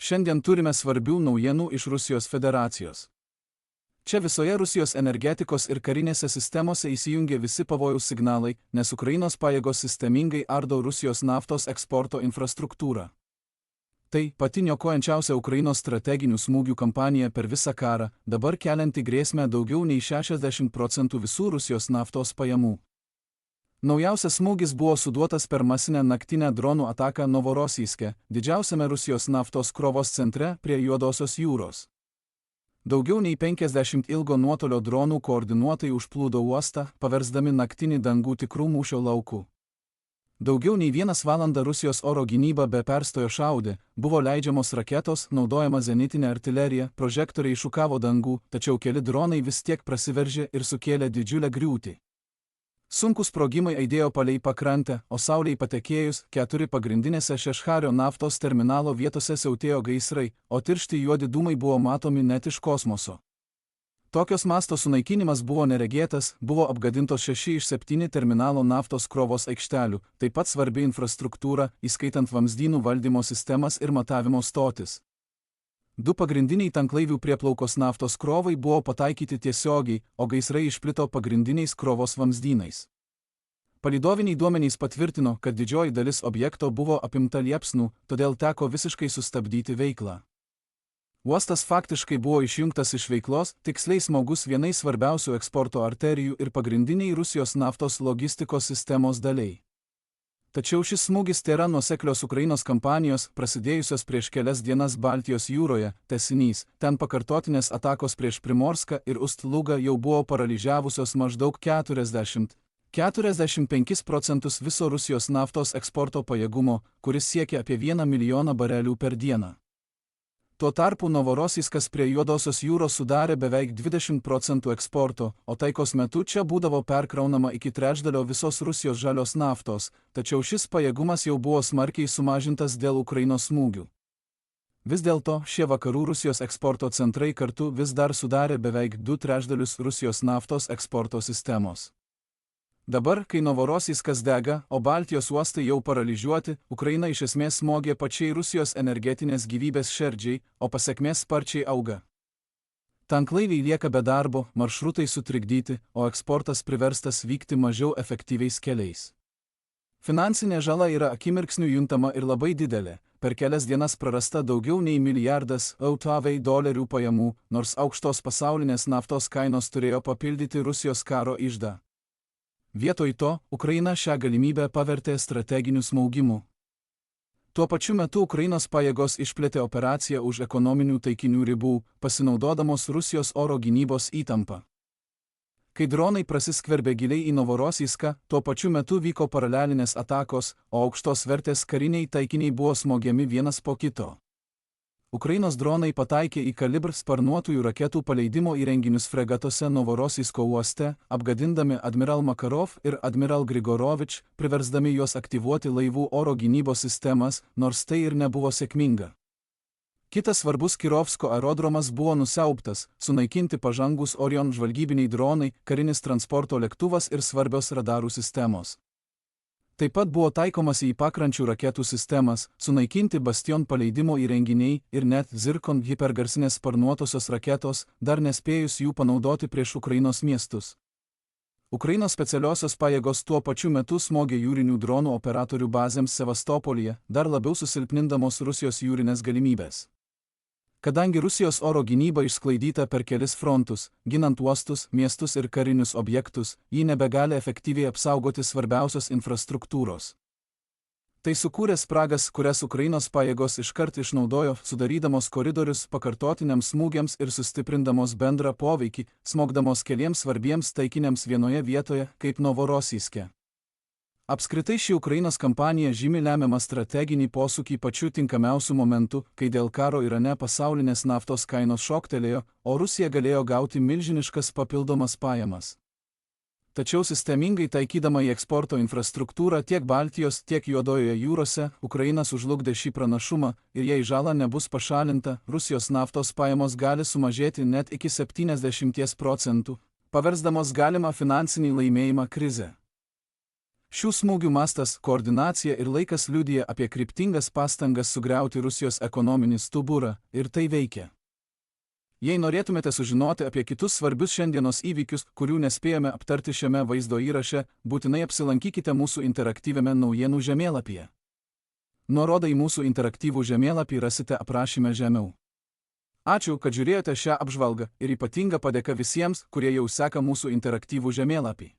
Šiandien turime svarbių naujienų iš Rusijos federacijos. Čia visoje Rusijos energetikos ir karinėse sistemose įsijungia visi pavojaus signalai, nes Ukrainos pajėgos sistemingai ardo Rusijos naftos eksporto infrastruktūrą. Tai pati niokojančiausia Ukrainos strateginių smūgių kampanija per visą karą, dabar kelianti grėsmę daugiau nei 60% visų Rusijos naftos pajamų. Naujausias smūgis buvo suduotas per masinę naktinę dronų ataką Novorosijske, didžiausiame Rusijos naftos krovos centre prie Juodosios jūros. Daugiau nei 50 ilgo nuotolio dronų koordinuotai užplūdo uostą, paversdami naktinį dangų tikrų mūšio laukų. Daugiau nei 1 valandą Rusijos oro gynyba be perstojo šaudė, buvo leidžiamos raketos, naudojama zenitinė artilerija, prožektoriai šukavo dangų, tačiau keli dronai vis tiek prasiveržė ir sukėlė didžiulę griūtį. Sunkūs sprogimai aidėjo palei pakrantę, o saulei patekėjus 4 pagrindinėse Šešhario naftos terminalo vietose siautėjo gaisrai, o tiršti juodi dūmai buvo matomi net iš kosmoso. Tokios masto sunaikinimas buvo neregėtas, buvo apgadintos 6 iš 7 terminalo naftos krovos aikštelių, taip pat svarbi infrastruktūra, įskaitant vamzdynų valdymo sistemas ir matavimo stotis. 2 pagrindiniai tanklaivių prieplaukos naftos krovai buvo pataikyti tiesiogiai, o gaisrai išplito pagrindiniais krovos vamzdynais. Palydoviniai duomenys patvirtino, kad didžioji dalis objekto buvo apimta liepsnų, todėl teko visiškai sustabdyti veiklą. Uostas faktiškai buvo išjungtas iš veiklos, tiksliai smogus vienai svarbiausių eksporto arterijų ir pagrindiniai Rusijos naftos logistikos sistemos daliai. Tačiau šis smūgis tėra nuoseklios Ukrainos kampanijos, prasidėjusios prieš kelias dienas Baltijos jūroje, tęsinys. Ten pakartotinės atakos prieš Primorską ir Ust-Lugą jau buvo paralyžiavusios maždaug 45% viso Rusijos naftos eksporto pajėgumo, kuris siekia apie 1 milijoną barelių per dieną. Tuo tarpu Novorosijskas prie Juodosios jūros sudarė beveik 20% eksporto, o taikos metu čia būdavo perkraunama iki trečdalio visos Rusijos žalios naftos, tačiau šis pajėgumas jau buvo smarkiai sumažintas dėl Ukrainos smūgių. Vis dėlto šie vakarų Rusijos eksporto centrai kartu vis dar sudarė beveik 2/3 Rusijos naftos eksporto sistemos. Dabar, kai Novorosijskas dega, o Baltijos uostai jau paralyžiuoti, Ukraina iš esmės smogė pačiai Rusijos energetinės gyvybės šerdžiai, o pasekmės sparčiai auga. Tanklaiviai lieka be darbo, maršrutai sutrikdyti, o eksportas priverstas vykti mažiau efektyviais keliais. Finansinė žala yra akimirksniu juntama ir labai didelė, per kelias dienas prarasta daugiau nei milijardas $USD pajamų, nors aukštos pasaulinės naftos kainos turėjo papildyti Rusijos karo iždą. Vietoj to, Ukraina šią galimybę pavertė strateginiu smaugimu. Tuo pačiu metu Ukrainos pajėgos išplėtė operaciją už ekonominių taikinių ribų, pasinaudodamos Rusijos oro gynybos įtampą. Kai dronai prasiskverbė giliai į Novorosijską, tuo pačiu metu vyko paralelinės atakos, o aukštos vertės kariniai taikiniai buvo smogiami vienas po kito. Ukrainos dronai pataikė į Kalibr sparnuotųjų raketų paleidimo įrenginius fregatose Novorosijsko uoste, apgadindami Admiral Makarov ir Admiral Grigorovič, priversdami juos aktyvuoti laivų oro gynybos sistemas, nors tai ir nebuvo sėkminga. Kitas svarbus Kirovsko aerodromas buvo nusiaubtas, sunaikinti pažangus Orion žvalgybiniai dronai, karinis transporto lėktuvas ir svarbios radarų sistemos. Taip pat buvo taikomasi į pakrančių raketų sistemas, sunaikinti Bastion paleidimo įrenginiai ir net Zirkon hipergarsinės sparnuotosios raketos, dar nespėjus jų panaudoti prieš Ukrainos miestus. Ukrainos specialiosios pajėgos tuo pačiu metu smogė jūrinių dronų operatorių bazėms Sevastopolyje, dar labiau susilpnindamos Rusijos jūrinės galimybės. Kadangi Rusijos oro gynyba išsklaidyta per kelis frontus, ginant uostus, miestus ir karinius objektus, ji nebegali efektyviai apsaugoti svarbiausios infrastruktūros. Tai sukūrė spragas, kurias Ukrainos pajėgos iškart išnaudojo, sudarydamos koridorius pakartotiniams smūgiams ir sustiprindamos bendrą poveikį, smogdamos keliems svarbiems taikiniams vienoje vietoje, kaip Novorosijske. Apskritai ši Ukrainos kampanija žymi lemiamą strateginį posūkį pačiu tinkamiausiu momentu, kai dėl karo Irane pasaulinės naftos kainos šoktelėjo, o Rusija galėjo gauti milžiniškas papildomas pajamas. Tačiau sistemingai taikydama į eksporto infrastruktūrą tiek Baltijos, tiek Juodojoje jūrose, Ukraina sužlugdė šį pranašumą ir jei žala nebus pašalinta, Rusijos naftos pajamos gali sumažėti net iki 70%, paversdamos galimą finansinį laimėjimą krizę. Šių smūgių mastas, koordinacija ir laikas liudija apie kryptingas pastangas sugriauti Rusijos ekonominį stuburą, ir tai veikia. Jei norėtumėte sužinoti apie kitus svarbius šiandienos įvykius, kurių nespėjome aptarti šiame vaizdo įraše, būtinai apsilankykite mūsų interaktyviame naujienų žemėlapyje. Nuorodą į mūsų interaktyvų žemėlapį rasite aprašyme žemiau. Ačiū, kad žiūrėjote šią apžvalgą ir ypatinga padėka visiems, kurie jau seka mūsų interaktyvų žemėlapį.